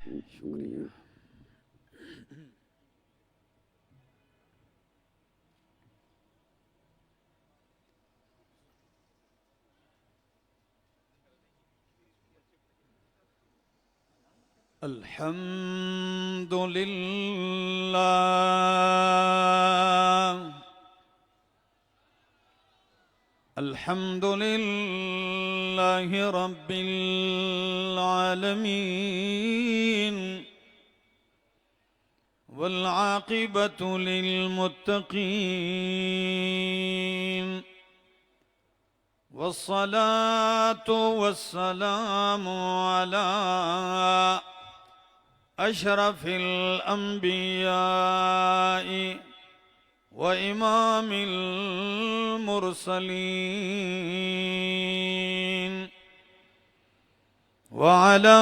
शुक्रिया। अल्हम्दुलिल्लाह अल्हम्दुलिल्लाहि रब्बिल आलमीन वल आक़िबतु लिल मुत्तक़ीन वस्सलातु वस्सलामु अला अशरफिल अंबिया'i व इमामिल मुरसलीन व अला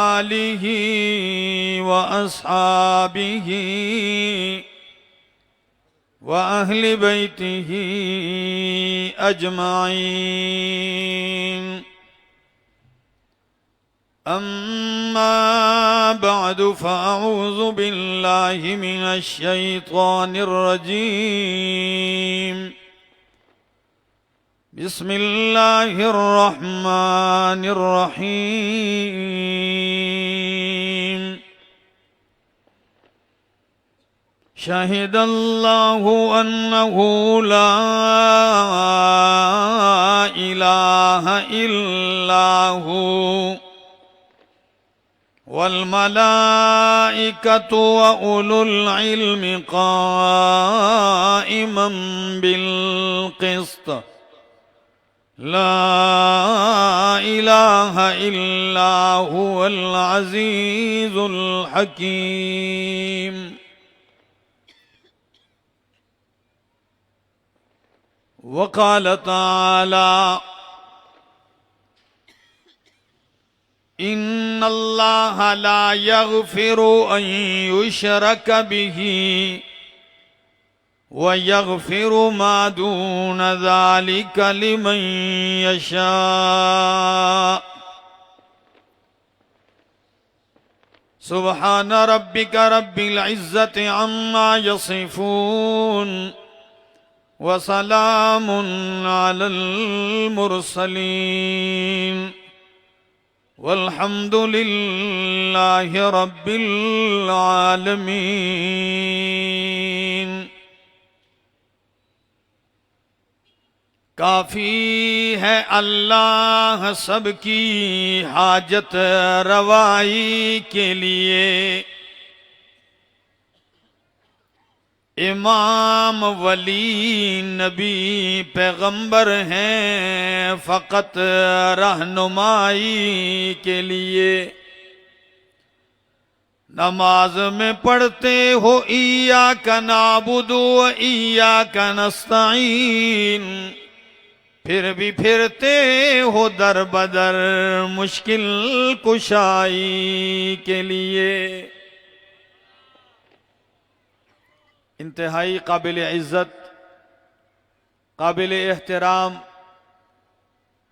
आलिहि व अस्हाबिहि व अहलि बैतिहि अजमाइन। अम्मा बअदु फ़अऊज़ु बिल्लाहि मिनश शैतानिर रजीम। बिस्मिल्लाहिर रहमानिर रहीम। शहिदल्लाहु अन्नहु ला इलाहा इल्लाहु वल मलाइकतु व उलुल इल्मि क़ाइमन बिल क़िस्त। ला इलाहा इल्ला हुवल अज़ीज़ुल हकीम। वक़ाल तआला इन्नल्लाह ला यग़फ़िरु अन युशरक बिही व यग़फ़िरु मा दून ज़ालिक लिमन यशा। सुब्हान रब्बिक रब्बिल इज़्ज़ति अम्मा यसिफ़ून व सलामुन अलल मुरसलीन वल्हम्दुलिल्लाहि रब्बिल आलमीन। काफ़ी है अल्लाह सबकी हाजत रवाई के लिए। इमाम वली नबी पैगंबर हैं फ़कत रहनुमाई के लिए। नमाज में पढ़ते हो इय्याका नअबुदु व इय्याका नस्तईन, फिर भी फिरते हो दर बदर मुश्किल कुशाई के लिए। इंतहाई काबिल इज़्ज़त, काबिल एहतराम,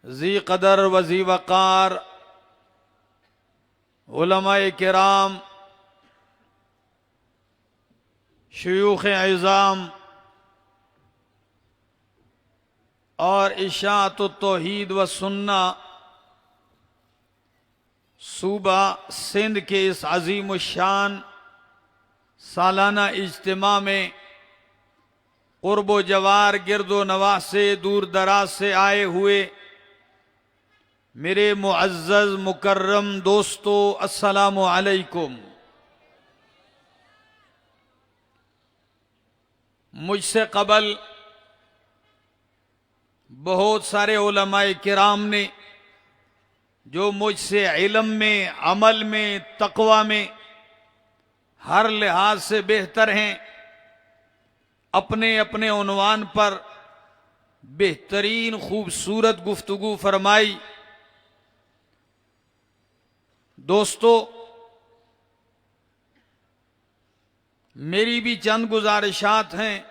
ज़ी क़दर व ज़ी वक़ार उलमाए किराम, शयूख़ इज़ाम और इशाअतुत तौहीद व सुन्ना सूबा सिंध के इस अज़ीम शान सालाना इज्तिमा में क़ुर्ब जवार गिरदो नवाह से दूर दराज से आए हुए मेरे मुअज़्ज़ज़ मुकर्रम दोस्तों, अस्सलामु अलैकुम। मुझसे कबल बहुत सारे उलमाए किराम ने जो मुझसे इल्म में, अमल में, तक़वा में हर लिहाज से बेहतर हैं, अपने अपने उन्वान पर बेहतरीन खूबसूरत गुफ्तगू फरमाई। दोस्तों, मेरी भी चंद गुजारिशात हैं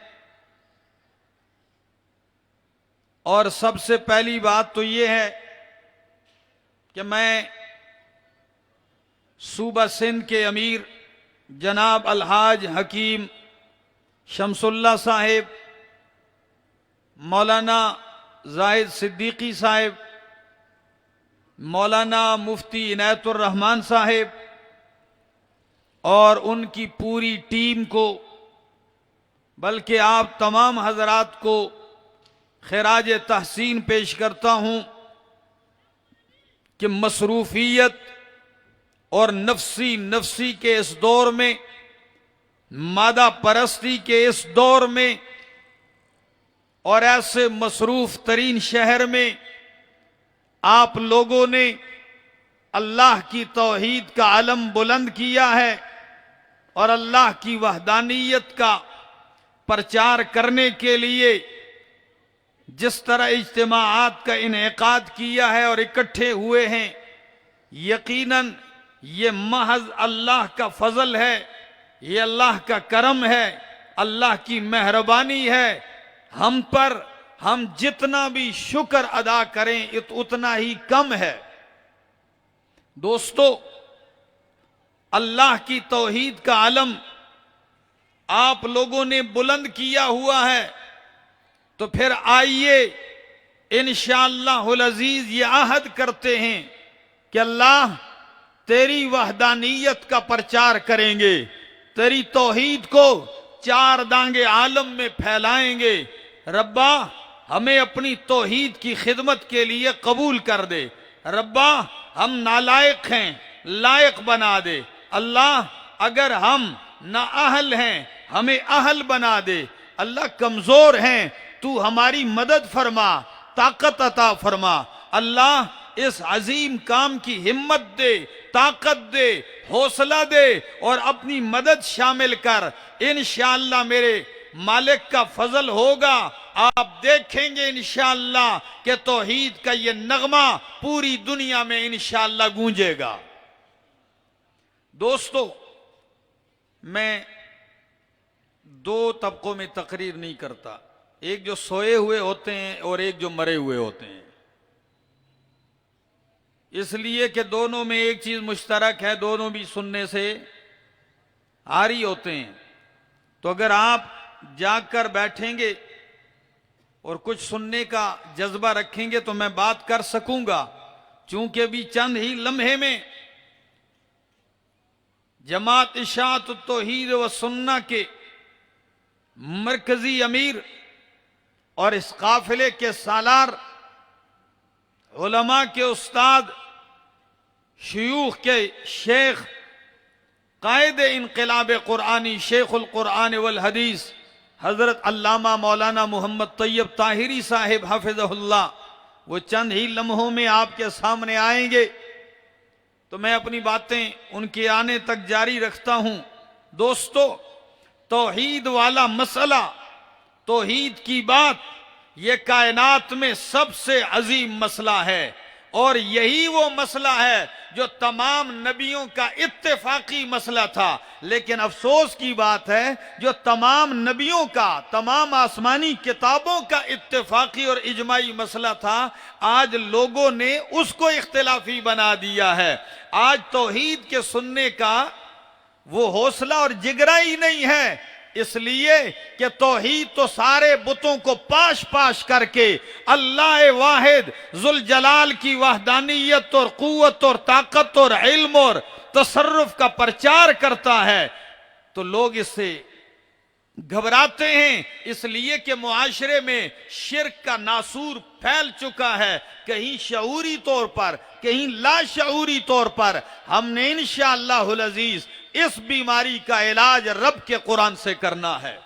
और सबसे पहली बात तो ये है कि मैं सूबा सिंध के अमीर जनाब अलहाज हकीम शमसुल्लाह साहिब, मौलाना जाहिद सिद्दीकी साहिब, मौलाना मुफ्ती इनायतुर रहमान साहिब और उनकी पूरी टीम को, बल्कि आप तमाम हजरात को खिराज तहसीन पेश करता हूं कि मसरूफियत और नफसी के इस दौर में, मादा परस्ती के इस दौर में और ऐसे मसरूफ तरीन शहर में आप लोगों ने अल्लाह की तौहीद का अलम बुलंद किया है और अल्लाह की वहदानियत का प्रचार करने के लिए जिस तरह इज्तिमाआत का इनेकाद किया है और इकट्ठे हुए हैं, यकीनन ये महज अल्लाह का फजल है, ये अल्लाह का करम है, अल्लाह की मेहरबानी है हम पर। हम जितना भी शुक्र अदा करें उतना ही कम है। दोस्तों, अल्लाह की तौहीद का अलम आप लोगों ने बुलंद किया हुआ है, तो फिर आइए इंशाअल्लाहुल अजीज ये आहद करते हैं कि अल्लाह तेरी वहदानियत का प्रचार करेंगे, तेरी तौहीद को चार दांगे आलम में फैलाएंगे। रब्बा हमें अपनी तौहीद की खिदमत के लिए कबूल कर दे। रब्बा हम नालायक हैं, लायक बना दे। अल्लाह अगर हम नाअहल हैं हमें अहल बना दे। अल्लाह कमजोर हैं, तू हमारी मदद फरमा, ताकत अता फरमा। अल्लाह इस अजीम काम की हिम्मत दे, ताकत दे, हौसला दे और अपनी मदद शामिल कर। इंशाअल्लाह मेरे मालिक का फजल होगा, आप देखेंगे इंशाअल्लाह कि तौहीद का ये नगमा पूरी दुनिया में इंशाअल्लाह गूंजेगा। दोस्तों, मैं दो तबकों में तकरीर नहीं करता, एक जो सोए हुए होते हैं और एक जो मरे हुए होते हैं, इसलिए कि दोनों में एक चीज मुश्तरक है, दोनों भी सुनने से आरी होते हैं। तो अगर आप जाकर बैठेंगे और कुछ सुनने का जज्बा रखेंगे तो मैं बात कर सकूंगा, चूंकि अभी चंद ही लम्हे में जमात इशाअत तौहीद व सुन्ना के मरकजी अमीर और इस काफिले के सालार, उलमा के उस्ताद, शयूख के शेख, कायद इनकलाब कुरानी, शेखुल कुरान वल हदीस हजरत अल्लामा मौलाना मोहम्मद तैयब ताहिरी साहिब हाफिज़हुल्लाह, वो चंद ही लम्हों में आपके सामने आएंगे। तो मैं अपनी बातें उनके आने तक जारी रखता हूं। दोस्तों, तौहीद वाला मसला, तौहीद की बात, ये कायनात में सबसे अजीम मसला है और यही वो मसला है जो तमाम नबियों का इत्तेफाकी मसला था। लेकिन अफसोस की बात है, जो तमाम नबियों का, तमाम आसमानी किताबों का इत्तेफाकी और इजमाई मसला था, आज लोगों ने उसको इख्तिलाफी बना दिया है। आज तौहीद के सुनने का वो हौसला और जिगरा ही नहीं है, इसलिए कि तौहीद तो सारे बुतों को पाश पाश करके अल्लाह वाहिद जुल जलाल की वहदानियत और कुव्वत और ताकत और इल्म और तसर्रुफ का प्रचार करता है। तो लोग इससे घबराते हैं, इसलिए कि मुआशरे में शिर्क का नासूर फैल चुका है, कहीं शऊरी तौर पर, कहीं लाशऊरी तौर पर। हमने इंशाअल्लाहुल अजीज इस बीमारी का इलाज रब के कुरान से करना है।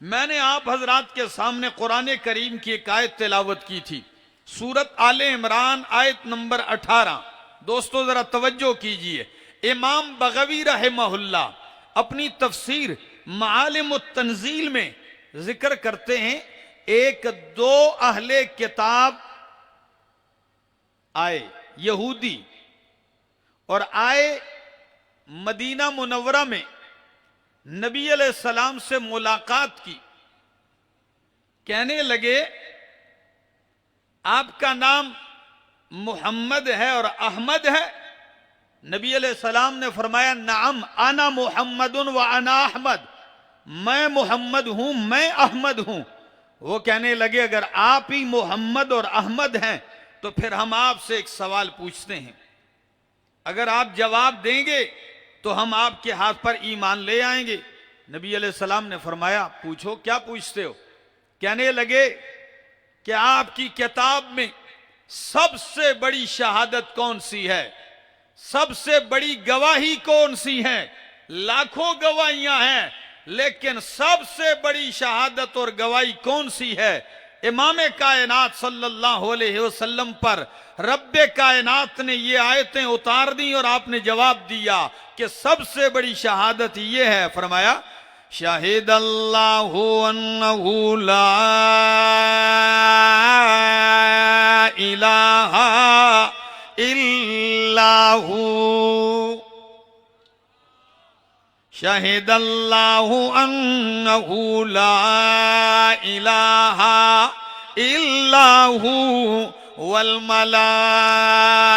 मैंने आप हजरात के सामने कुरान करीम की एक आयत तिलावत की थी, सूरत आले इमरान आयत नंबर 18। दोस्तों जरा तवज्जो कीजिए। इमाम बगवी रहमहुल्लाह अपनी तफसीर मालिम तंजील में जिक्र करते हैं, एक दो अहले किताब आए, यहूदी, और आए मदीना मुनव्वरा में नबी अलैहिस्सलाम से मुलाकात की। कहने लगे आपका नाम मोहम्मद है और अहमद है, नबी अलैहिस्सलाम ने फरमाया नाम आना मुहम्मदुन व अना अहमद, मैं मोहम्मद हूं, मैं अहमद हूं। वो कहने लगे अगर आप ही मोहम्मद और अहमद हैं तो फिर हम आपसे एक सवाल पूछते हैं, अगर आप जवाब देंगे तो हम आपके हाथ पर ईमान ले आएंगे। नबी अलैहिस्सलाम ने फरमाया पूछो, क्या पूछते हो? कहने लगे कि आपकी किताब में सबसे बड़ी शहादत कौन सी है, सबसे बड़ी गवाही कौन सी है? लाखों गवाहियां हैं, लेकिन सबसे बड़ी शहादत और गवाही कौन सी है? इमाम कायनात सल्लल्लाहु अलैहि वसल्लम पर रब्बे कायनात ने ये आयतें उतार दी और आपने जवाब दिया कि सबसे बड़ी शहादत ये है। फरमाया शाहिदल्लाहु अन्नहु ला इलाहा इल्लाहु, शाहिदल्लाहु अन्नहु ला इलाहा इल्लाहु वल मलाइकतु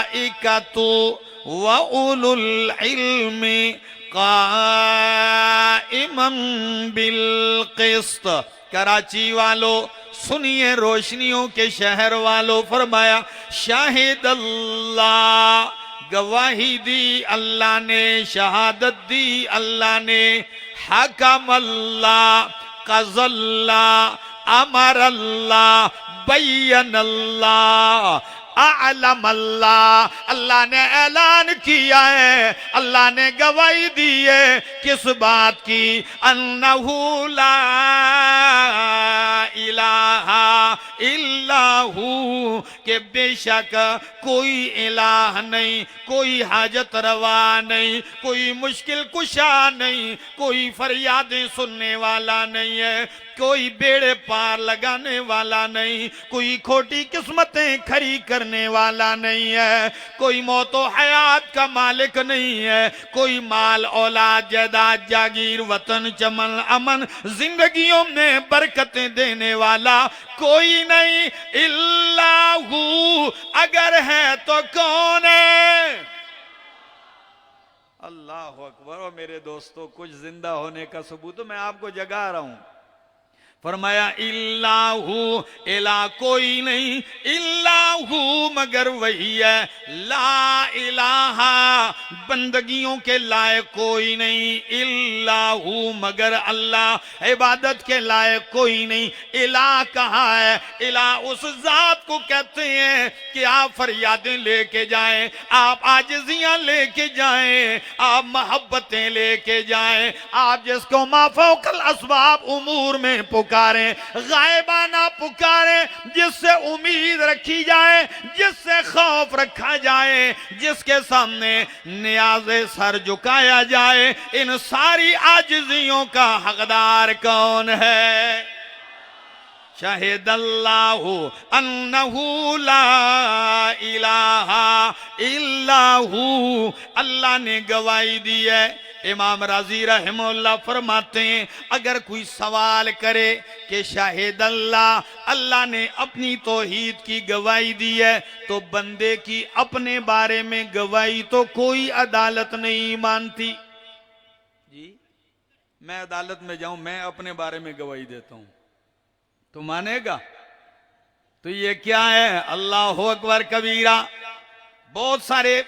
व उलुल इल्मी काइमन बिल क़िस्त। कराची वालों सुनिए, रोशनियों के शहर वालों, फरमाया शाहिद अल्लाह, गवाही दी अल्लाह ने, शहादत दी अल्लाह ने। हकम अल्लाह, क़ज़ल्ला, अमर अल्लाह, बैयन अल्लाह, आलम अल्लाह, अल्लाह ने ऐलान किया है, अल्लाह ने गवाही दी है किस बात की? अन्नहु ला इलाहा इल्लाहु, के बेशक कोई इलाह नहीं, कोई हाजत रवा नहीं, कोई मुश्किल कुशा नहीं, कोई फरियादें सुनने वाला नहीं है, कोई बेड़े पार लगाने वाला नहीं, कोई खोटी किस्मतें खरी करने वाला नहीं है, कोई मौतो हयात का मालिक नहीं है, कोई माल औलाद जायदाद जागीर वतन चमन अमन जिंदगियों में बरकतें देने वाला कोई नहीं। इल्लाहु, अगर है तो कौन है? अल्लाह अकबर। और मेरे दोस्तों, कुछ जिंदा होने का सबूत मैं आपको जगा रहा हूं। फरमाया इल्लाहु, इला कोई नहीं, इल्लाहु मगर वही है, ला इलाहा बंदगियों के लायक कोई नहीं, इल्लाहु मगर अल्लाह, इबादत के लायक कोई नहीं। इला कहा है? इला उस जात को कहते हैं कि आप फरियादें लेके जाएं, आप आजिजियां लेके जाएं, आप मोहब्बतें लेके जाएं, आप जिसको माफौकल असबाब उमूर में पुकारें, गायबाना पुकारें, जिससे उम्मीद रखी जाए, जिससे खौफ रखा जाए, जिसके सामने नियाज़े सर झुकाया जाए। इन सारी आजिजियों का हकदार कौन है? शाहिदल्लाहु अन्नहु ला इलाहा इल्लाहु, अल्लाह ने गवाही दी है। इमाम राजी रहमहुल्लाह फरमाते हैं अगर कोई सवाल करे कि शाहिद अल्लाह, अल्लाह ने अपनी तौहीद की गवाही दी है, तो बंदे की अपने बारे में गवाही तो कोई अदालत नहीं मानती। जी, मैं अदालत में जाऊं, मैं अपने बारे में गवाही देता हूं तो मानेगा? तो ये क्या है? अल्लाहु अकबर कबीरा। बहुत सारे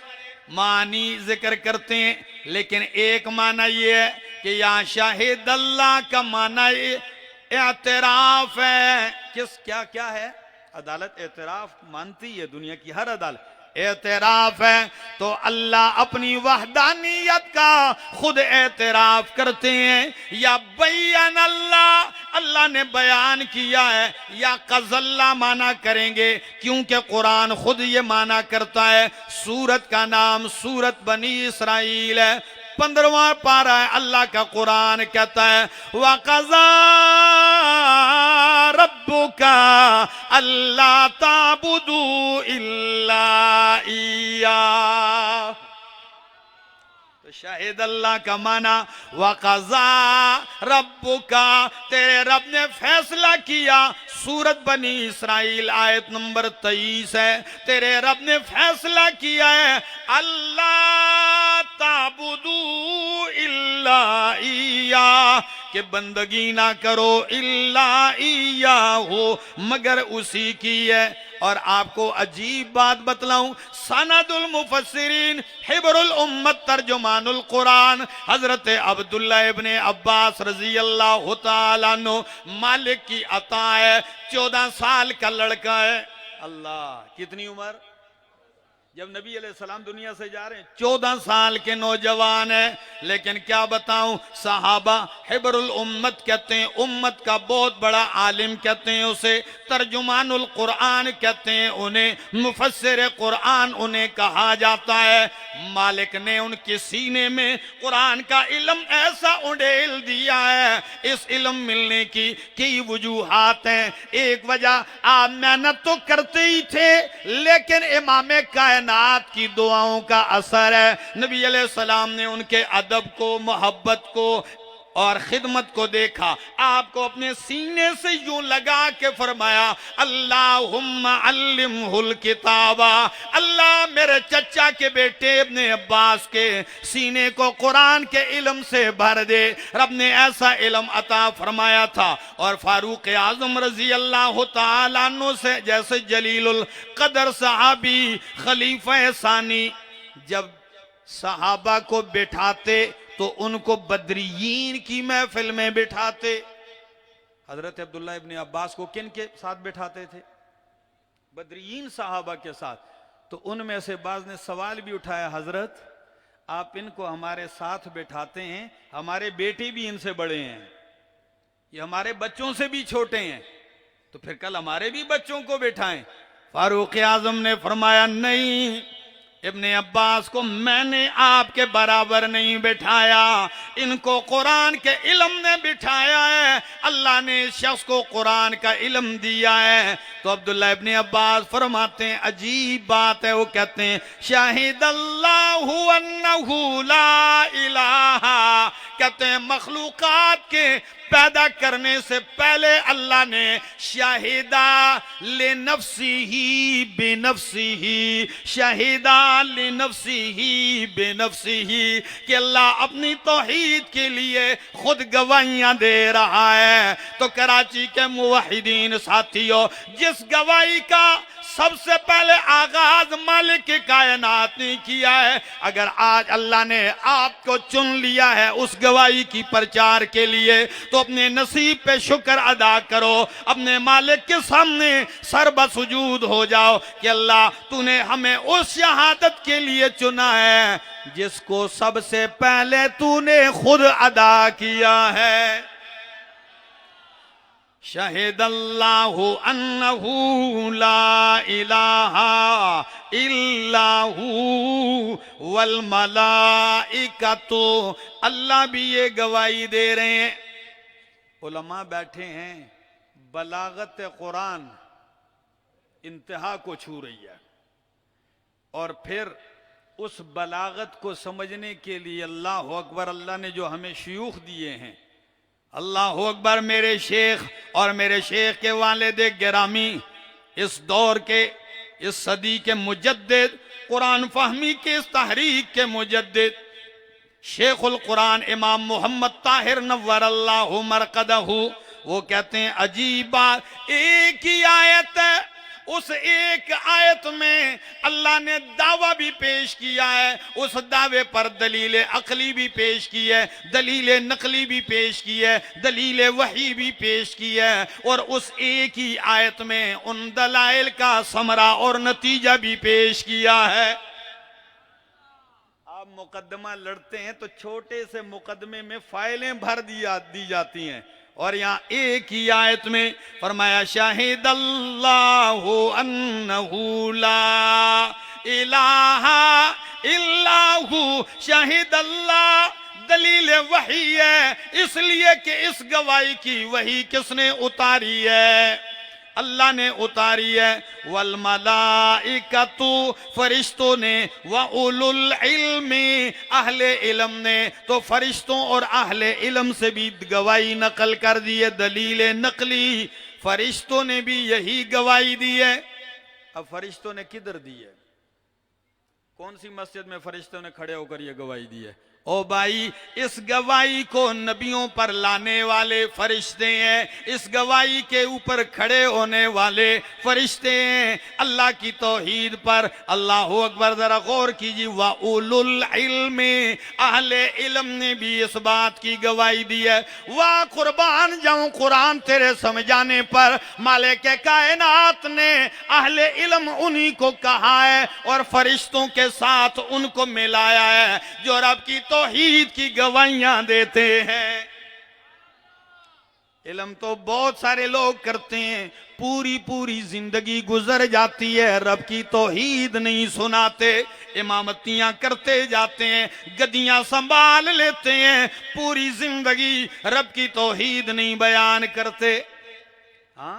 मानी जिक्र करते हैं, लेकिन एक माना ये है कि या शाहिद अल्लाह का माना एतराफ है। किस क्या क्या है? अदालत एतराफ मानती है, दुनिया की हर अदालत एतराफ है। तो अल्लाह अपनी वहदानियत का खुद एतराफ करते हैं। या बयान अल्लाह, अल्लाह ने बयान किया है, या क़ज़ल्ला माना करेंगे क्योंकि कुरान खुद ये माना करता है। सूरत का नाम सूरत बनी इसराइल है, 15वां पारा है। अल्लाह का कुरान कहता है वक़ज़ा रब्बुका अल्ला ताबुदू इल्ला इय्या। तो शाहिद अल्लाह का माना वक़ज़ा रब्बुका, तेरे रब ने फैसला किया। सूरत बनी इसराइल आयत नंबर 23 है। तेरे रब ने फैसला किया है अल्लाह ताबुदू इल्ला इया, कि बंदगी ना करो इल्ला इया हो, मगर उसी की है। और आपको अजीब बात बतलाऊं, सनदुल मुफस्सिरीन हिब्रुल उम्मत तर्जुमानुल कुरान हजरत अब्दुल्ला इब्ने अब्बास रजी अल्लाह तआला अन्हु, मालिक की अता है, 14 साल का लड़का है। अल्लाह, कितनी उम्र? जब नबी अलैहिस्सलाम दुनिया से जा रहे हैं 14 साल के नौजवान है। लेकिन क्या बताऊं, सहाबा हिब्रुल उम्मत कहते हैं, उम्मत का बहुत बड़ा आलिम कहते हैं उसे, तर्जुमानुल कुरान कहते हैं उन्हें, मुफस्सिर कुरान उन्हें कहा जाता है। मालिक ने उनके सीने में कुरान का इल्म ऐसा उड़ेल दिया है। इस इल्म मिलने की कई वजूहात हैं। एक वजह, आप मेहनत तो करते ही थे, लेकिन इमाम कायनात की दुआओं का असर है। नबी अलैहिस्सलाम ने उनके अदब को, मोहब्बत को और खिदमत को देखा। आपको अपने सीने से यूं लगा के फरमाया अल्लाहुम्मा अल्लिमहुल किताबा, अल्लाह मेरे चचा के बेटे इब्ने अब्बास के सीने को कुरान के इल्म से भर दे। रब ने ऐसा इल्म अता फरमाया था। और फारूक आजम रजी अल्लाह तआला अन्हु से जैसे जलीलुल कदर सहाबी खलीफा सानी जब सहाबा को बिठाते तो उनको बदरियीन की महफिल में बिठाते। हजरत अब्दुल्ला इब्ने अब्बास को किन के साथ बिठाते थे? बदरियीन सहाबा के साथ। तो उनमें से बाज ने सवाल भी उठाया, हजरत आप इनको हमारे साथ बिठाते हैं, हमारे बेटे भी इनसे बड़े हैं, ये हमारे बच्चों से भी छोटे हैं, तो फिर कल हमारे भी बच्चों को बिठाएं। फारूक आजम ने फरमाया नहीं, इब्ने अब्बास को मैंने आपके बराबर नहीं बिठाया, इनको कुरान के इल्म ने बिठाया है। अल्लाह ने शख्स को कुरान का इल्म दिया है। तो अब्दुल्ला इब्ने अब्बास फरमाते हैं, अजीब बात है, वो कहते हैं शाहिदल्लाहु अन्नहु ला इलाहा, कहते हैं मखलूकात के पैदा करने से पहले अल्लाह ने शाहिदा ले नफ्सी ही बेनफ्सी ही, शाहिदा ले नफ्सी ही बेनफ्सी ही, कि अल्लाह अपनी तौहीद के लिए खुद गवाहियां दे रहा है। तो कराची के मुवहिदीन साथियों, जिस गवाही का सबसे पहले आगाज मालिक की कायनात ने किया है, अगर आज अल्लाह ने आपको चुन लिया है उस गवाही की प्रचार के लिए, तो अपने नसीब पे शुक्र अदा करो, अपने मालिक के सामने सरबसुजूद हो जाओ कि अल्लाह तूने हमें उस शहादत के लिए चुना है जिसको सबसे पहले तूने खुद अदा किया है। शाहिदल्लाहु अन्नहु ला इलाहा इल्लाहु वल मलाइकतु, अल्लाह भी ये गवाही दे रहे हैं। उलमा बैठे हैं, बलागत कुरान इंतहा को छू रही है, और फिर उस बलागत को समझने के लिए अल्लाह अकबर, अल्लाह ने जो हमें शयूख दिए हैं, अल्लाह अकबर, मेरे शेख और मेरे शेख के वालिद गिरामी, इस दौर के, इस सदी के मुजद्दिद, कुरान फहमी के इस तहरीक के मुजद्दिद शेखुल कुरान इमाम मोहम्मद ताहिर नव्वरल्लाहु मरकदहु, वो कहते हैं अजीब बात, एक ही आयत है, उस एक आयत में अल्लाह ने दावा भी पेश किया है, उस दावे पर दलील अकली भी पेश की है, दलील नकली भी पेश की है, दलील वही भी पेश की है, और उस एक ही आयत में उन दलाइल का समरा और नतीजा भी पेश किया है। आप मुकदमा लड़ते हैं तो छोटे से मुकदमे में फाइलें भर दी जाती हैं, और यहाँ एक ही आयत में फरमाया शाहिदल्लाहु अन्नहु ला इलाहा इल्लाहु, शाहिदल्लाह दलील वही है, इसलिए कि इस गवाही की वही किसने उतारी है? अल्लाह ने उतारी है। वल मलाइकतु फरिश्तों ने, व उलुल इल्मी अहले इल्म ने। तो फरिश्तों और अहले इल्म से भी गवाही नकल कर दी है, दलील नकली फरिश्तों ने भी यही गवाही दी है। अब फरिश्तों ने किधर दी है? कौन सी मस्जिद में फरिश्तों ने खड़े होकर यह गवाही दी है? ओ भाई, इस गवाही को नबियों पर लाने वाले फरिश्ते हैं, इस गवाही के ऊपर खड़े होने वाले फरिश्ते हैं। अल्लाह की तौहीद पर अल्लाह अकबर, जरा गौर कीजिए। व उलुल इल्मी अहले इल्म ने भी इस बात की गवाही दी है। वाह कुर्बान जाऊं कुरान तेरे समझाने पर। मालिक कायनात ने अहले इल्म उन्हीं को कहा है और फरिश्तों के साथ उनको मिलाया है जो रब की तौहीद की गवाहियां देते हैं। इल्म तो बहुत सारे लोग करते हैं, पूरी पूरी जिंदगी गुजर जाती है, रब की तौहीद नहीं सुनाते, इमामतियां करते जाते हैं, गद्दियां संभाल लेते हैं, पूरी जिंदगी रब की तौहीद नहीं बयान करते। हाँ,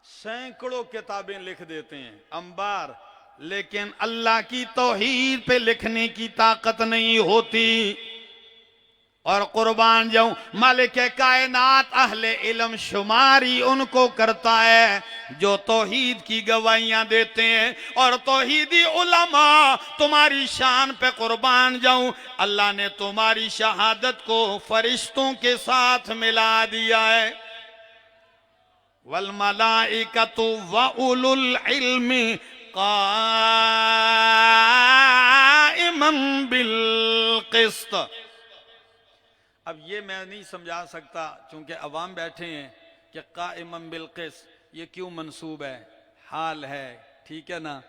सैकड़ों किताबें लिख देते हैं अंबार, लेकिन अल्लाह की तौहीद पे लिखने की ताकत नहीं होती। और कुर्बान जाऊं, मालिक कायनात अहले इल्म शुमारी उनको करता है जो तौहीद की गवाहियां देते हैं। और तौहीदी उलमा तुम्हारी शान पे कुर्बान जाऊं, अल्लाह ने तुम्हारी शहादत को फरिश्तों के साथ मिला दिया है। वल मलाइकतु व उलुल इल्मी काइमन बिल क़िस्त। अब ये मैं नहीं समझा सकता क्योंकि अवाम बैठे हैं कि काइमन बिल क़िस्त ये क्यों मंसूब है, हाल है, ठीक है ना,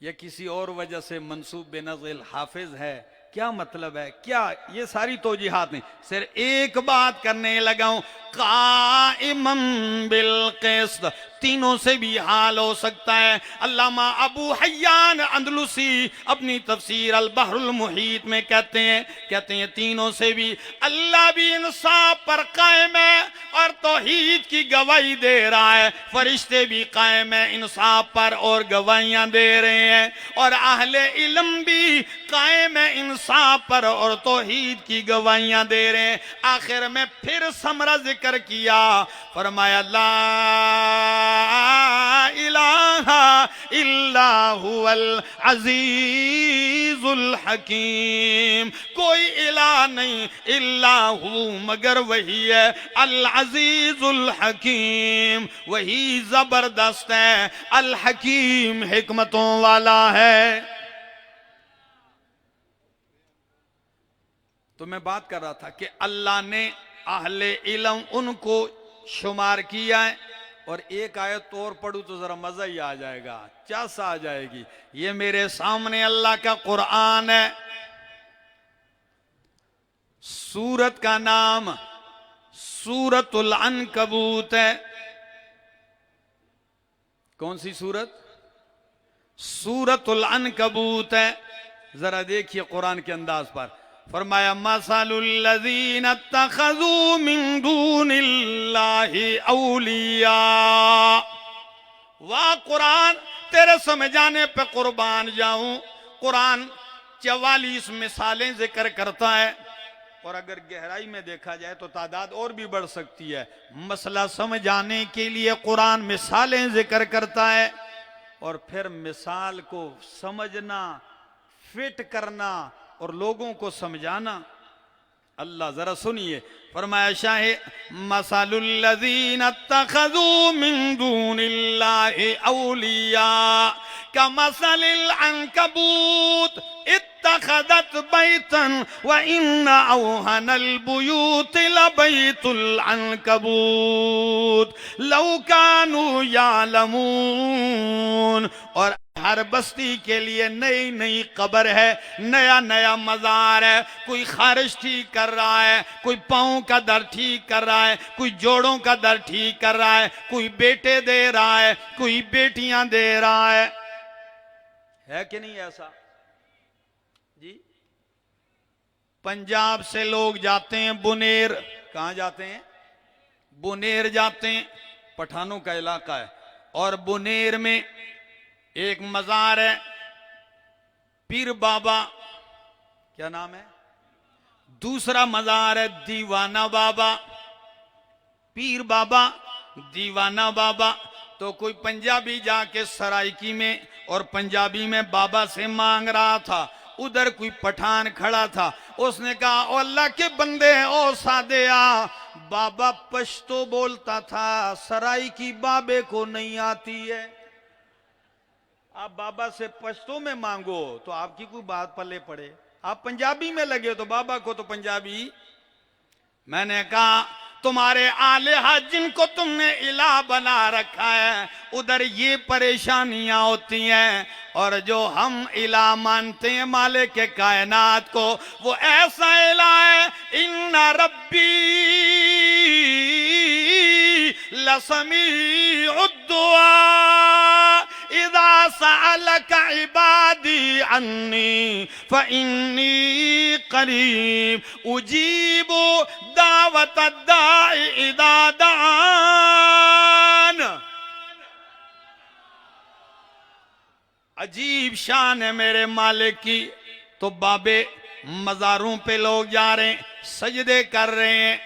या किसी और वजह से मंसूब बेनज़िल हाफिज है, क्या मतलब है, क्या? ये सारी तौजीहात नहीं, सिर्फ एक बात करने लगा हूं, काइमन बिल क़िस्त, तीनों से भी हाल हो सकता है। अल्लामा अबू हय्यान अंदलुसी अपनी तफसीर अल बहरुल मुहीत में कहते हैं तीनों से भी अल्लाह भी इंसाफ पर कायम है और तौहीद की गवाही दे रहा है, फरिश्ते भी कायम है इंसाफ पर और गवाहियां दे रहे हैं, और अहले इल्म भी कायम है इंसाफ पर और तौहीद की गवाहियां दे रहे हैं। आखिर में फिर समरा जिक्र किया, फरमाया ला इलाहा इल्ला हुवल अजीजुल हकीम, कोई इलाह नहीं इल्ला हु मगर वही है अल अजीजुल हकीम, वही जबरदस्त है, अल हकीम हिकमतों वाला है। तो मैं बात कर रहा था कि अल्लाह ने अहले इल्म उनको शुमार किया है, और एक आयत तौर पढ़ू तो जरा मजा ही आ जाएगा, चास आ जाएगी। ये मेरे सामने अल्लाह का कुरान है, सूरत का नाम सूरतुल अनकबूत है। कौन सी सूरत? सूरतुल अनकबूत है। जरा देखिए कुरान के अंदाज पर, फरमाया मसलुल्लज़ीना इत्तख़ज़ू मिन दूनिल्लाहि औलिया। वाह कुरान तेरे समझाने पे कुर्बान जाऊं, कुरान 44 मिसालें जिक्र करता है, और अगर गहराई में देखा जाए तो तादाद और भी बढ़ सकती है। मसला समझाने के लिए कुरान मिसालें जिक्र करता है, और फिर मिसाल को समझना, फिट करना और लोगों को समझाना। अल्लाह जरा सुनिए, फरमाया शाहे मसलुल्लज़ीना इत्तख़ज़ू मिन दूनिल्लाहि औलिया कमसलिल अन्कबूत इत्तख़ज़त बैतन व इन्ना औहनल बुयूत लबैतुल अन्कबूत लौ कानू यालमून। और हर बस्ती के लिए नई नई कब्र है, नया नया मजार है। कोई खारिश ठीक कर रहा है, कोई पाँव का दर्द ठीक कर रहा है, कोई जोड़ों का दर्द ठीक कर रहा है, कोई बेटे दे रहा है, कोई बेटियां दे रहा है कि नहीं ऐसा जी? पंजाब से लोग जाते हैं बुनेर, कहां जाते हैं? बुनेर जाते हैं, पठानों का इलाका है। और बुनेर में एक मजार है पीर बाबा, क्या नाम है, दूसरा मजार है दीवाना बाबा, पीर बाबा दीवाना बाबा। तो कोई पंजाबी जाके सराइकी में और पंजाबी में बाबा से मांग रहा था, उधर कोई पठान खड़ा था, उसने कहा ओ अल्लाह के बंदे ओ सादिया, बाबा पश्तो बोलता था, सराइकी बाबे को नहीं आती है, आप बाबा से पश्तो में मांगो तो आपकी कोई बात पल्ले पड़े, आप पंजाबी में लगे हो तो बाबा को तो पंजाबी। मैंने कहा तुम्हारे आलेहा जिनको तुमने इलाह बना रखा है उधर ये परेशानियां होती हैं, और जो हम इलाह मानते हैं मालिक के कायनात को, वो ऐसा इलाह है, इन्ना रब्बी लसमीउद दुआ इदा सअलका इबादी अन्नी फइन्नी करीब उजीबु दावत दाई इदा दान। अजीब शान है मेरे मालिक की। तो बाबे मजारों पे लोग जा रहे हैं, सजदे कर रहे हैं,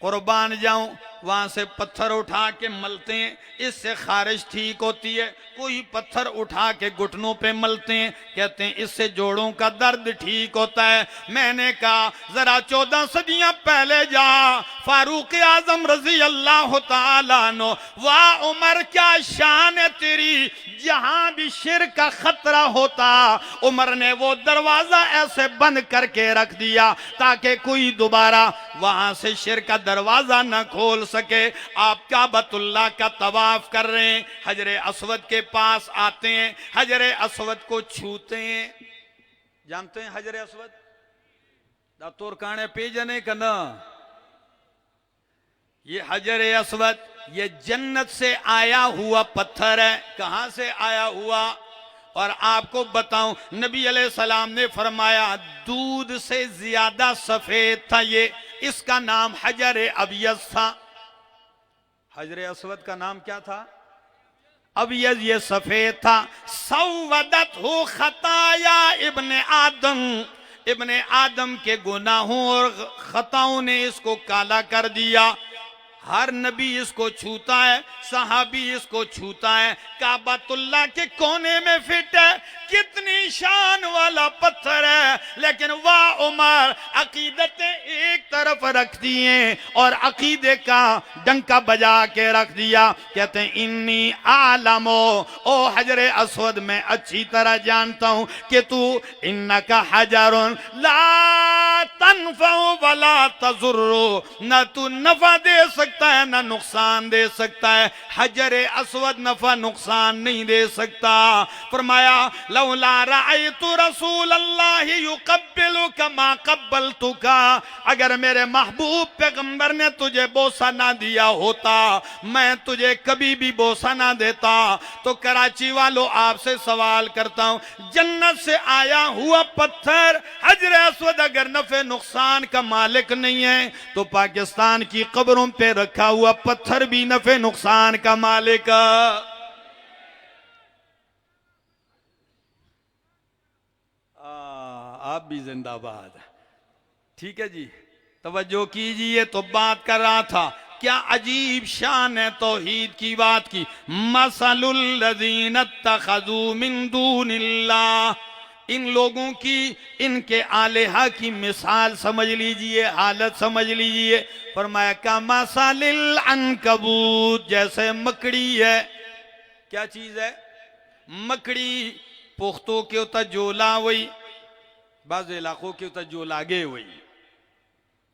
कुर्बान जाऊं, वहां से पत्थर उठा के मलते हैं, इससे खारिज ठीक होती है। कोई पत्थर उठा के घुटनों पे मलते हैं, कहते हैं इससे जोड़ों का दर्द ठीक होता है। मैंने कहा जरा 14 सदियां पहले जा, फारूक आजम रजी अल्लाह तआला अन्हु, वाह उमर क्या शान है तेरी, जहां भी शिर्क का खतरा होता उमर ने वो दरवाजा ऐसे बंद करके रख दिया ताकि कोई दोबारा वहां से शिर्क का दरवाजा न खोल सके। आप काबतुल्लाह का तवाफ कर रहे हैं, हजरे अस्वद के पास आते हैं, हजरे अस्वद को छूते हैं। जानते हैं हजरे अस्वद दा तोर काने पेजने का ना, ये हजरे अस्वद ये जन्नत से आया हुआ पत्थर है। कहां से आया हुआ? और आपको बताऊं नबी अलैहिस्सलाम ने फरमाया दूध से ज्यादा सफेद था ये, इसका नाम हजरे अबियज था। हजरे अस्वद का नाम क्या था? अबियज, ये सफेद था। सवदत हो खताया इब्ने आदम, इब्ने आदम के गुनाहों और खताओं ने इसको काला कर दिया। हर नबी इसको छूता है, सहाबी इसको छूता है, काबतुल्लाह के कोने में फिट है। कितनी शान वाला पत्थर है, लेकिन वाह उमर अकीदतें एक तरफ रखती हैं और अकीदे का डंका बजा के रख दिया। कहते हैं इन्नी आलमो, ओ हजरे अस्वद में अच्छी तरह जानता हूं कि तू इन्नका हजरुन ला तनफउ वला तजुर्रु, न तू नफा दे सकता है न नुकसान दे सकता है। हजरे अस्वद नफा नुकसान नहीं दे सकता। फरमाया लौला रायतु रसूल अल्लाह युकब्बिलु कमा कब्बलतुका, अगर मेरे महबूब पैगंबर ने तुझे बोसा ना दिया होता, मैं तुझे कभी भी बोसा ना देता। तो कराची वालों आपसे सवाल करता हूं, जन्नत से आया हुआ पत्थर हजरे अस्वद अगर नफे नुकसान का मालिक नहीं है, तो पाकिस्तान की कब्रों पे रखा हुआ पत्थर भी नफे नुकसान का मालिक। आप भी जिंदाबाद। ठीक है जी, तवज्जो कीजिए। तो बात कर रहा था, क्या अजीब शान है तौहीद की बात की। मसलुल लज़ीना इत्तखज़ू मिन दूनिल्लाह, इन लोगों की, इनके आलेहा की मिसाल समझ लीजिए, हालत समझ लीजिए। फरमाया का मसलिल अनकबूत, जैसे मकड़ी है। क्या चीज है? मकड़ी। पुख्तों के उतर जोला वही, बाज़ इलाकों के उतर जो लागे वही।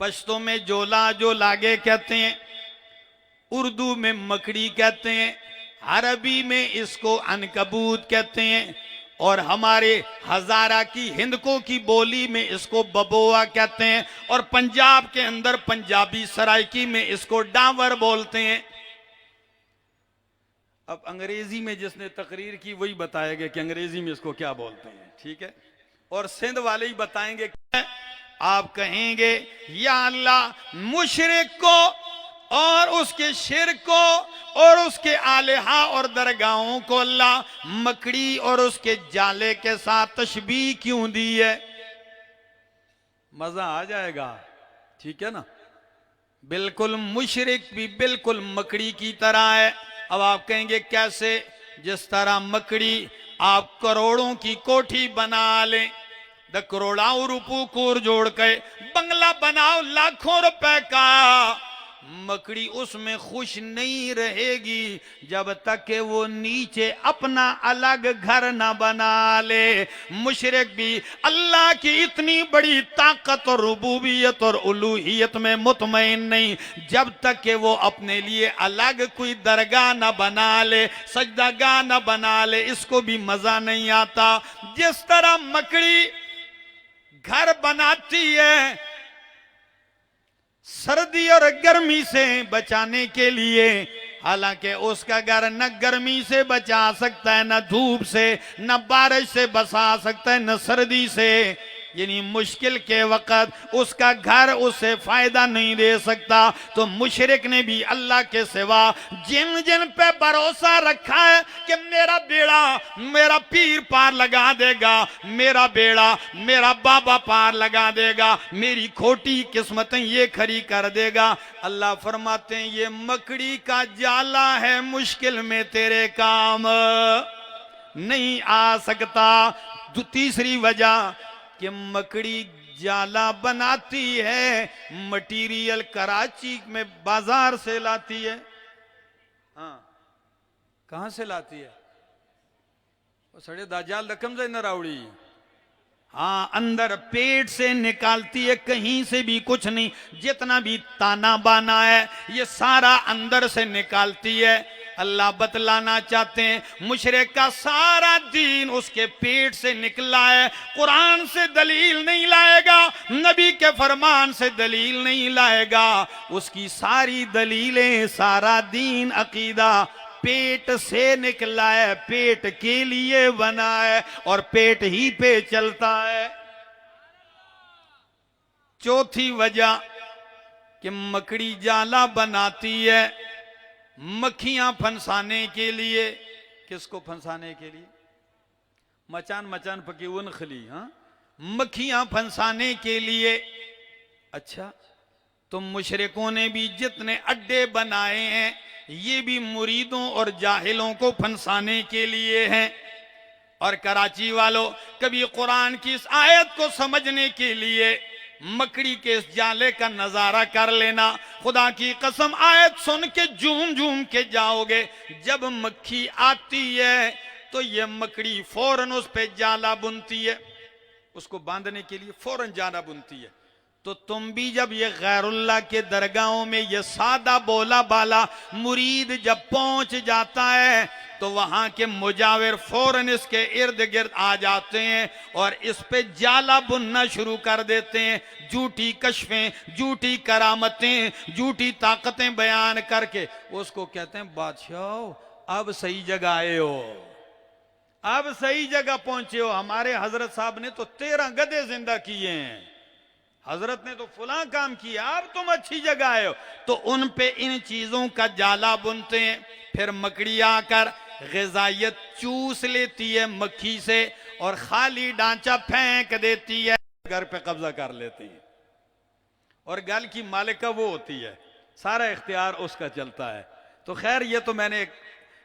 पश्तो में जोला जो लागे कहते हैं, उर्दू में मकड़ी कहते हैं, अरबी में इसको अनकबूत कहते हैं, और हमारे हजारा की हिंदकों की बोली में इसको बबोआ कहते हैं, और पंजाब के अंदर पंजाबी सराइकी में इसको डावर बोलते हैं। अब अंग्रेजी में जिसने तकरीर की वही बताएगा कि अंग्रेजी में इसको क्या बोलते हैं, ठीक है, और सिंध वाले ही बताएंगे क्या। आप कहेंगे या अल्लाह मुशरिक को और उसके शिर्क को और उसके आलिहा और दरगाहों को अल्लाह मकड़ी और उसके जाले के साथ तशबीह क्यों दी है? मजा आ जाएगा, ठीक है ना। बिल्कुल मुशरिक भी बिल्कुल मकड़ी की तरह है। अब आप कहेंगे कैसे? जिस तरह मकड़ी आप करोड़ों की कोठी बना लें, द करोड़ाओं रुपयों को जोड़ के बंगला बनाओ लाखों रुपए का, मकड़ी उसमें खुश नहीं रहेगी जब तक कि वो नीचे अपना अलग घर ना बना ले। मुशरिक भी अल्लाह की इतनी बड़ी ताकत और रुबूबियत और उलूहियत में मुतमईन नहीं जब तक कि वो अपने लिए अलग कोई दरगाह ना बना ले, सजदागाह ना बना ले, इसको भी मजा नहीं आता। जिस तरह मकड़ी घर बनाती है सर्दी और गर्मी से बचाने के लिए, हालांकि उसका घर न गर्मी से बचा सकता है, न धूप से, न बारिश से बचा सकता है, न सर्दी से, यानी मुश्किल के वक्त उसका घर उसे फायदा नहीं दे सकता। तो मुशरिक ने भी अल्लाह के सिवा जिन जिन पे भरोसा रखा है कि मेरा बेड़ा मेरा पीर पार लगा देगा, मेरा बेड़ा मेरा बाबा पार लगा देगा, मेरी खोटी किस्मतें ये खरी कर देगा, अल्लाह फरमाते हैं ये मकड़ी का जाला है, मुश्किल में तेरे काम नहीं आ सकता। तीसरी वजह कि मकड़ी जाला बनाती है, मटीरियल कराची में बाजार से लाती है। हाँ, कहां से लाती है? सड़े दाजाल रकम से न रावड़ी। हाँ, अंदर पेट से निकालती है, कहीं से भी कुछ नहीं। जितना भी ताना बाना है ये सारा अंदर से निकालती है। अल्लाह बतलाना चाहते हैं मुशरिक का सारा दीन उसके पेट से निकला है। कुरान से दलील नहीं लाएगा, नबी के फरमान से दलील नहीं लाएगा, उसकी सारी दलीलें सारा दीन अकीदा पेट से निकला है, पेट के लिए बना है और पेट ही पे चलता है। चौथी वजह कि मकड़ी जाला बनाती है मक्खियां फंसाने के लिए। किसको फंसाने के लिए? मचान मचान पकी उन खली। हाँ, मक्खियां फंसाने के लिए। अच्छा, तो मुशरिकों ने भी जितने अड्डे बनाए हैं ये भी मुरीदों और जाहिलों को फंसाने के लिए हैं। और कराची वालों, कभी कुरान की इस आयत को समझने के लिए मकड़ी के इस जाले का नजारा कर लेना। खुदा की कसम आयत सुन के झूम झूम के जाओगे। जब मक्खी आती है तो ये मकड़ी फौरन उस पे जाला बुनती है, उसको बांधने के लिए फौरन जाला बुनती है। तो तुम भी जब ये गैरुल्लाह के दरगाहों में ये सादा बोला बाला मुरीद जब पहुंच जाता है तो वहां के मुजाविर फौरन इसके इर्द गिर्द आ जाते हैं और इस पे जाला बुनना शुरू कर देते हैं। झूठी कश्फें, झूठी करामतें, झूठी ताकतें बयान करके उसको कहते हैं बादशाह अब सही जगह आए हो, अब सही जगह पहुंचे हो। हमारे हजरत साहब ने तो 13 गधे जिंदा किए हैं, हजरत ने तो फुला काम किया, अब तुम अच्छी जगह आए हो। तो उन पे इन चीजों का जाला बुनते हैं। फिर मकड़ी आकर ग़िज़ाइयत चूस लेती है मक्खी से और खाली ढांचा फेंक देती है, घर पे कब्जा कर लेती है। और गल की मालिका वो होती है, सारा इख्तियार उसका चलता है। तो खैर ये तो मैंने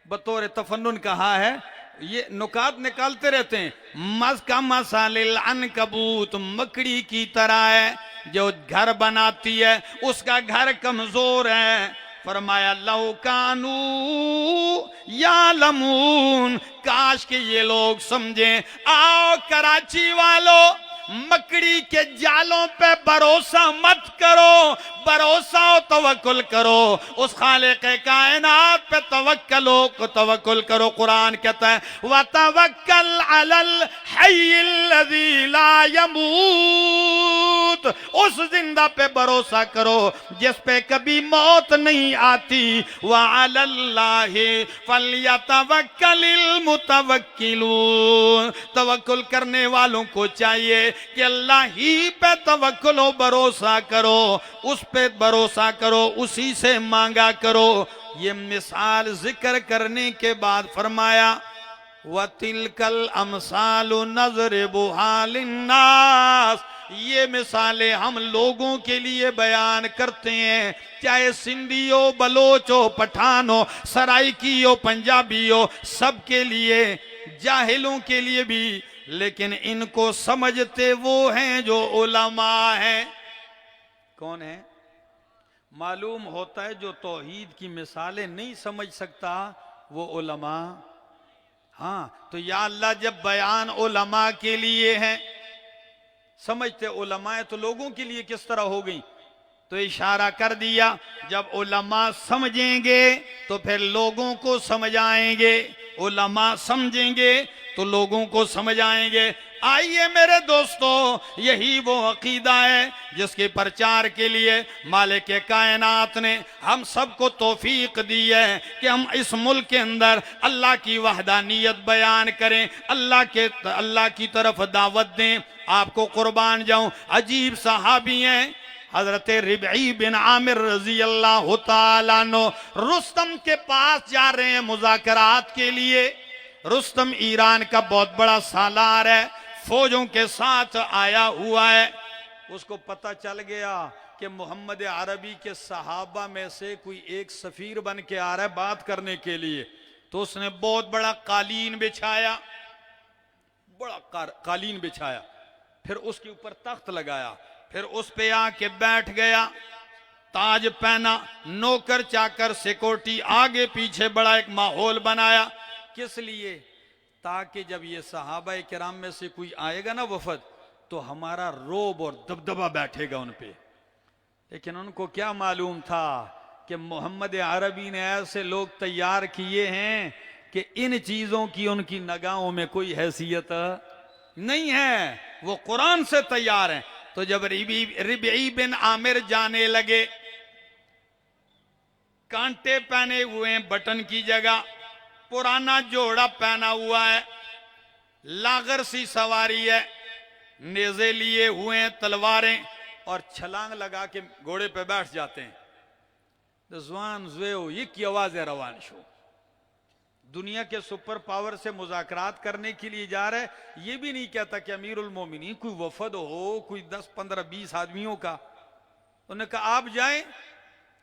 बतौर तफन्नुन कहा है, ये नुकात निकालते रहते हैं। मस का मसालिल अनकबूत मकड़ी की तरह है, जो घर बनाती है उसका घर कमजोर है। फरमाया लौ कानू या लमून, काश के ये लोग समझें। आओ कराची वालों, मकड़ी के जालों पे भरोसा मत करो, भरोसा और तवक्कुल करो उस खालिक कायनात पे तवक्कुल करो। कुरान कहता है व तवक्कल अलल हय्यिल लज़ी ला यमूत, उस जिंदा पे भरोसा करो जिस पे कभी मौत नहीं आती। व अलल्लाहि फल्यतवक्कलिल मुतवक्किलून, तवक्कुल करने वालों को चाहिए कि अल्लाह ही पे तवक्कुल हो, भरोसा करो, उस पे भरोसा करो, उसी से मांगा करो। ये मिसाल जिक्र करने के बाद फरमाया वतिलकल अमसालु नज़रिबुहा लिन्नास, ये मिसालें हम लोगों के लिए बयान करते हैं, चाहे सिंधी हो, बलोच हो, पठान हो, सराइकी हो, पंजाबी हो, सबके लिए, जाहिलों के लिए भी। लेकिन इनको समझते वो हैं जो उलमा हैं। कौन है? मालूम होता है जो तौहीद की मिसालें नहीं समझ सकता वो उलमा। हाँ, तो या अल्लाह जब बयान उलमा के लिए है, समझते उलमा है, तो लोगों के लिए किस तरह हो गई? तो इशारा कर दिया जब उलमा समझेंगे तो फिर लोगों को समझाएंगे, उलमा समझेंगे तो लोगों को समझाएंगे। आइए मेरे दोस्तों, यही वो अकीदा है जिसके प्रचार के लिए मालिक कायनात ने हम सबको तौफीक दी है कि हम इस मुल्क के अंदर अल्लाह की वहदानियत बयान करें, अल्लाह की तरफ दावत दें। आपको कुर्बान जाऊं, अजीब सहाबी हैं हजरत रिबई बिन आमिर रजी अल्लाह तआला अन्हु, रुस्तम के पास जा रहे हैं मुज़ाकरात के लिए। रुस्तम ईरान का बहुत बड़ा सालार है, फौजों के साथ आया हुआ है। उसको पता चल गया कि मोहम्मद अरबी के सहाबा में से कोई एक सफीर बन के आ रहा है बात करने के लिए। तो उसने बहुत बड़ा कालीन बिछाया, बड़ा कालीन बिछाया, फिर उसके ऊपर तख्त लगाया, फिर उस पे आके बैठ गया, ताज पहना, नौकर चाकर सिक्योरिटी आगे पीछे, बड़ा एक माहौल बनाया। किस लिए? ताकि जब ये सहाबा किराम में से कोई आएगा ना वफद, तो हमारा रोब और दबदबा बैठेगा उन पे। लेकिन उनको क्या मालूम था कि मोहम्मद अरबी ने ऐसे लोग तैयार किए हैं कि इन चीजों की उनकी निगाहों में कोई हैसियत नहीं है, वो कुरान से तैयार हैं। तो जब रिबई बिन आमिर जाने लगे, कांटे पहने हुए हैं बटन की जगह, पुराना जोड़ा पहना हुआ है, लागर सी सवारी है, नेज़े लिए हुए हैं, तलवारें, और छलांग लगा के घोड़े पे बैठ जाते हैं। जवान ज़ुएओ ये की आवाज है रवान शो, दुनिया के सुपर पावर से मुज़ाकरात करने के लिए जा रहा है। ये भी नहीं कहता कि अमीरुल मोमिनीन कोई वफद हो, कोई 10, 15, 20 आदमियों का। उन्होंने कहा आप जाएं,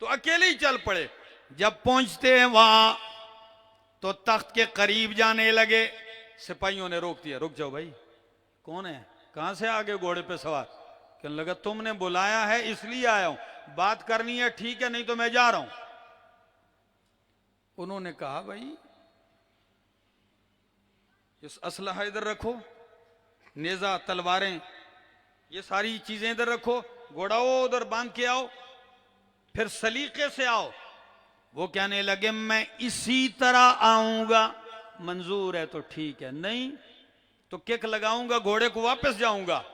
तो अकेले ही चल पड़े। जब पहुंचते हैं वहां तो तख्त के करीब जाने लगे, सिपाहियों ने रोक दिया, रुक जाओ भाई, कौन है, कहां से आगे घोड़े पे सवार? कहने लगा तुमने बुलाया है इसलिए आया हूं, बात करनी है ठीक है, नहीं तो मैं जा रहा हूं। उन्होंने कहा भाई इस असलहा इधर रखो, नेजा, तलवारें, ये सारी चीजें इधर रखो, घोड़ा उधर बांध के आओ, फिर सलीके से आओ। वो कहने लगे मैं इसी तरह आऊंगा, मंजूर है तो ठीक है, नहीं तो किक लगाऊंगा, घोड़े को वापस जाऊंगा।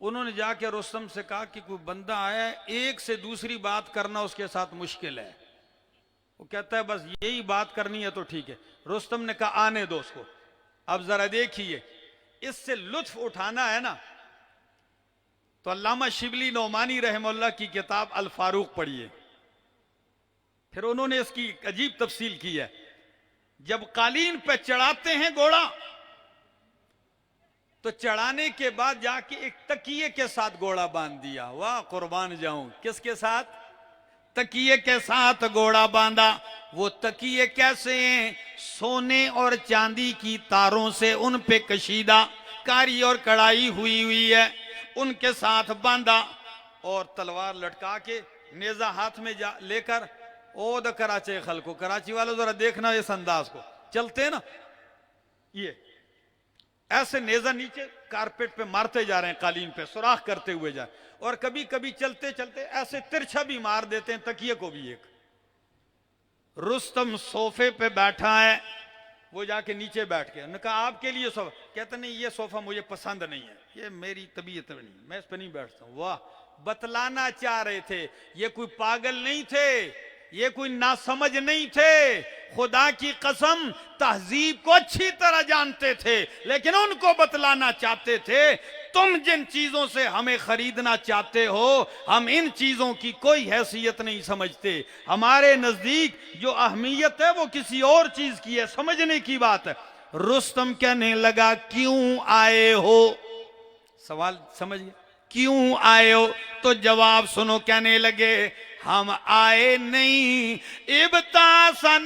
उन्होंने जाके रुस्तम से कहा कि कोई बंदा आया है, एक से दूसरी बात करना उसके साथ मुश्किल है। वो कहता है बस यही बात करनी है तो ठीक है। रुस्तम ने कहा आने दो उसको, अब जरा देखिए, इससे लुत्फ उठाना है ना, तो अल्लामा शिबली नौमानी रहमतुल्लाह की किताब अल फारूक पढ़िए। फिर उन्होंने इसकी अजीब तफसील की है। जब कालीन पे चढ़ाते हैं घोड़ा, तो चढ़ाने के बाद जाके एक तकिए के साथ घोड़ा बांध दिया। वाह कुर्बान जाऊं, किसके साथ? तकिए के साथ घोड़ा बांधा। वो तकिए कैसे हैं? सोने और चांदी की तारों से उन पे कशीदा कारी और कढ़ाई हुई है, उनके साथ बांधा, और तलवार लटका के नेजा हाथ में लेकर ओ द कराची खल को, कराची वालों जरा देखना इस अंदाज को, चलते ना ये ऐसे नेजा नीचे कारपेट पे मारते जा रहे हैं, कालीन पे सुराख करते हुए जा, और कभी कभी चलते चलते ऐसे तिरछा भी मार देते हैं तकिए को भी। एक रुस्तम सोफे पे बैठा है, वो जाके नीचे बैठ के, उन्होंने कहा आपके लिए सोफा, कहते नहीं ये सोफा मुझे पसंद नहीं है, ये मेरी तबीयत नहीं, मैं इस पर नहीं बैठता हूं। वाह, बतलाना चाह रहे थे। ये कोई पागल नहीं थे, ये कोई नासमझ नहीं थे, खुदा की कसम तहजीब को अच्छी तरह जानते थे, लेकिन उनको बतलाना चाहते थे तुम जिन चीजों से हमें खरीदना चाहते हो, हम इन चीजों की कोई हैसियत नहीं समझते। हमारे नजदीक जो अहमियत है वो किसी और चीज की है, समझने की बात है। रुस्तम कहने लगा क्यों आए हो? सवाल समझ गए? क्यों आए हो? तो जवाब सुनो, कहने लगे हम आए नहीं, इब्तासनल्लाह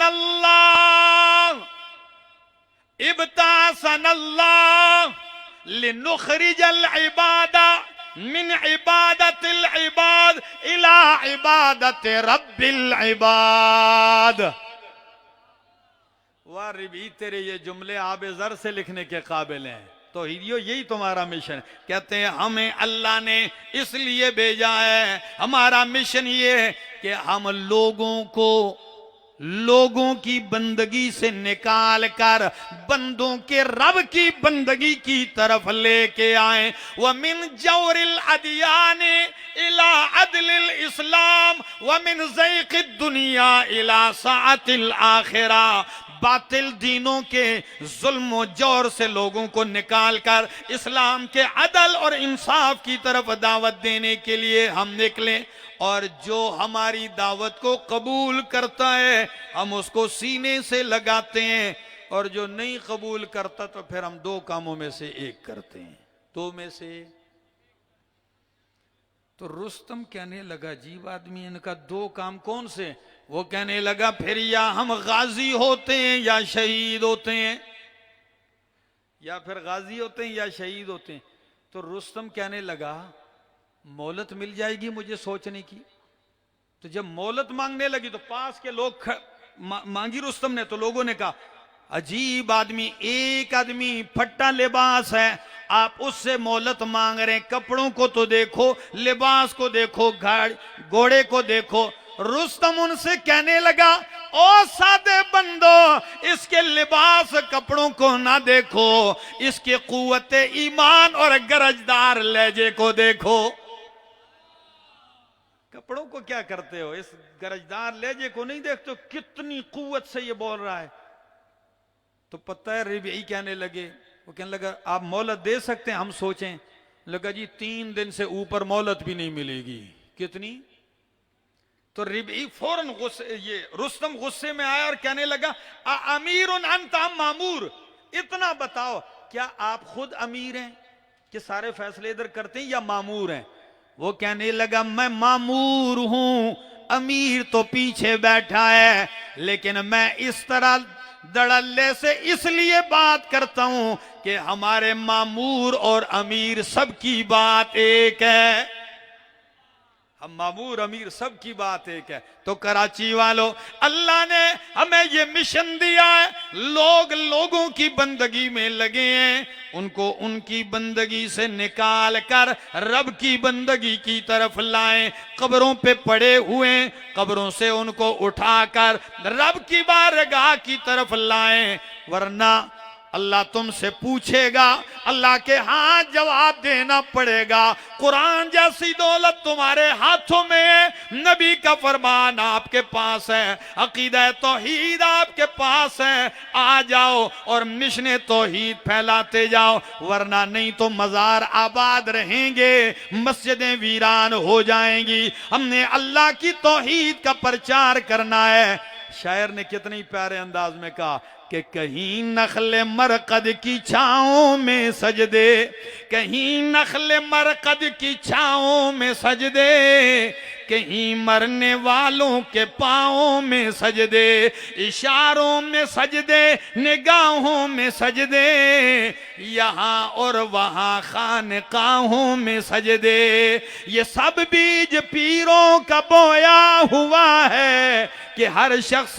लिनुखरिजल इबादा मिन इबादतिल इबाद इला इबादति रब्बिल इबाद। वाह रबी, तेरे ये जुमले आबे ज़र से लिखने के काबिल हैं। तो यही तुम्हारा मिशन। कहते हैं हमें अल्लाह ने इसलिए भेजा है, हमारा मिशन ये है कि हम लोगों की बंदगी से निकाल कर बंदों के रब की बंदगी की तरफ लेके आए। व मिन जौरिल अदियान इला अदलिल इस्लाम व मिन ज़ैक़िद दुनिया इला साअतिल आखिरा। बातिल दीनों के जुल्म जौर से लोगों को निकालकर इस्लाम के अदल और इंसाफ की तरफ दावत देने के लिए हम निकले। और जो हमारी दावत को कबूल करता है हम उसको सीने से लगाते हैं, और जो नहीं कबूल करता तो फिर हम दो कामों में से एक करते हैं, दो में से। तो रुस्तम कहने लगा अजीब आदमी, इनका दो काम कौन से? वो कहने लगा फिर या हम गाजी होते हैं या शहीद होते हैं, या फिर गाजी होते हैं या शहीद होते हैं। तो रुस्तम कहने लगा मोहलत मिल जाएगी मुझे सोचने की। तो जब मोहलत मांगने लगी तो पास के लोग मांगी रुस्तम ने, तो लोगों ने कहा अजीब आदमी, एक आदमी फट्टा लिबास है, आप उससे मोहलत मांग रहे हैं। कपड़ों को तो देखो, लिबास को देखो, घोड़े को देखो। रुस्तम उनसे कहने लगा ओ सादे बंदो, इसके लिबास कपड़ों को ना देखो, इसके कुव्वत ईमान और गरजदार लहजे को देखो। कपड़ों को क्या करते हो, इस गरजदार लहजे को नहीं देखते हो? कितनी कुव्वत से ये बोल रहा है। तो पता है रिबई कहने लगे, वो कहने लगा आप मोहलत दे सकते हैं, हम सोचें। लगा जी 3 दिन से ऊपर मोहलत भी नहीं मिलेगी। कितनी? तो रिबई फौरन रुस्तम गुस्से में आया और कहने लगा अमीरुन अंता मामूर, इतना बताओ क्या आप खुद अमीर हैं कि सारे फैसले इधर करते हैं, या मामूर हैं? वो कहने लगा मैं मामूर हूं, अमीर तो पीछे बैठा है, लेकिन मैं इस तरह धड़ल्ले से इसलिए बात करता हूं कि हमारे मामूर और अमीर सबकी बात एक है। हम मामूर अमीर सबकी बात एक है। तो कराची वालों, अल्लाह ने हमें ये मिशन दिया है, लोगों की बंदगी में लगे हैं, उनको उनकी बंदगी से निकाल कर रब की बंदगी की तरफ लाएं। कब्रों पे पड़े हुए, कब्रों से उनको उठाकर रब की बारगाह की तरफ लाएं, वरना अल्लाह तुमसे पूछेगा, अल्लाह के हाथ जवाब देना पड़ेगा। कुरान जैसी दौलत तुम्हारे हाथों में है, नबी का फरमान आपके पास है, अकीदा तौहीद आपके पास है, आ जाओ और मिशन तौहीद फैलाते जाओ, वरना नहीं तो मजार आबाद रहेंगे, मस्जिदें वीरान हो जाएंगी। हमने अल्लाह की तौहीद का प्रचार करना है। शायर ने कितने प्यारे अंदाज में कहा कि कहीं नखले मरकद की छाओं में सजदे, कहीं नखले मरकद की छाओं में सजदे, कहीं मरने वालों के पाँवों में सजदे, इशारों में सजदे, निगाहों में सजदे, यहाँ और वहाँ खानकाहों में सजदे। ये सब बीज पीरों का बोया हुआ है, कि हर शख्स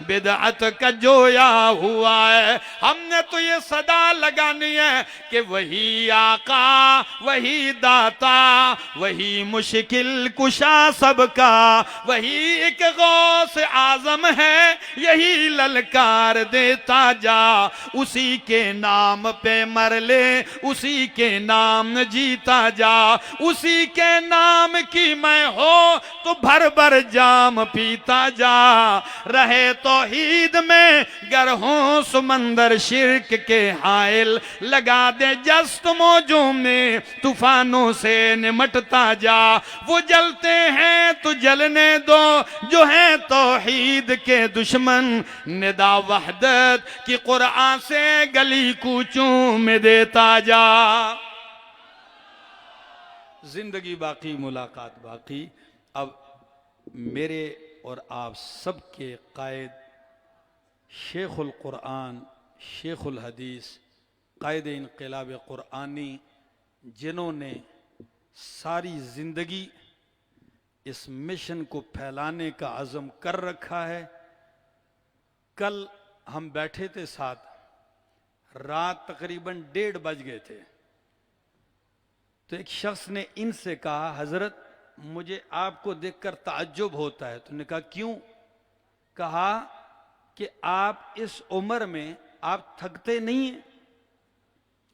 बिदअत का जोया हुआ है। हमने तो ये सदा लगानी है कि वही आका, वही दाता, वही मुश्किल कुशा सबका, वही एक गौस आजम है, यही ललकार देता जा। उसी के नाम पे मर ले, उसी के नाम जीता जा। उसी के नाम की मैं हो तो भर भर जाम पीता जा। रहे तौहीद में गर हो समंदर शिर्क के हाइल, लगा दे जस्त मौजों में तूफानों से निमटता जा। वो जलते हैं तो जलने दो जो है तौहीद के दुश्मन, निदा वहदत की कुरान से गली कूचों में देता जा। जिंदगी बाकी, मुलाकात बाकी। अब मेरे और आप सबके कायद शेखुल कुरान, शेखुल हदीस, कायद इनकलाब कुरानी, जिन्होंने सारी जिंदगी इस मिशन को फैलाने का अज़म कर रखा है। कल हम बैठे थे साथ, रात तकरीबन 1:30 बज गए थे, तो एक शख्स ने इनसे कहा, हजरत मुझे आपको देखकर ताज्जुब होता है। तो उन्होंने कहा क्यों? कहा कि आप इस उम्र में आप थकते नहीं हैं,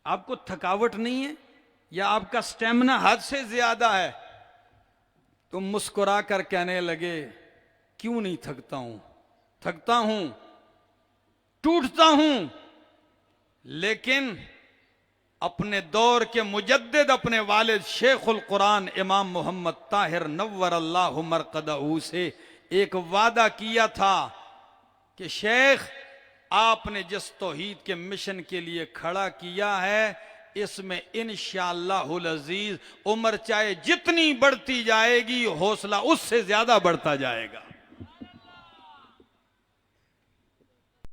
आपको थकावट नहीं है, या आपका स्टेमिना हद से ज्यादा है? तो मुस्कुरा कर कहने लगे, क्यों नहीं थकता हूं, थकता हूं, टूटता हूं, लेकिन अपने दौर के मुजद्दिद अपने वालिद शेखुल कुरान इमाम मोहम्मद ताहिर नव्वर अल्लाहु मरकदहू से एक वादा किया था कि शेख आपने जिस तौहीद के मिशन के लिए खड़ा किया है, इसमें इंशाअल्लाहुल अजीज उम्र चाहे जितनी बढ़ती जाएगी, हौसला उससे ज्यादा बढ़ता जाएगा।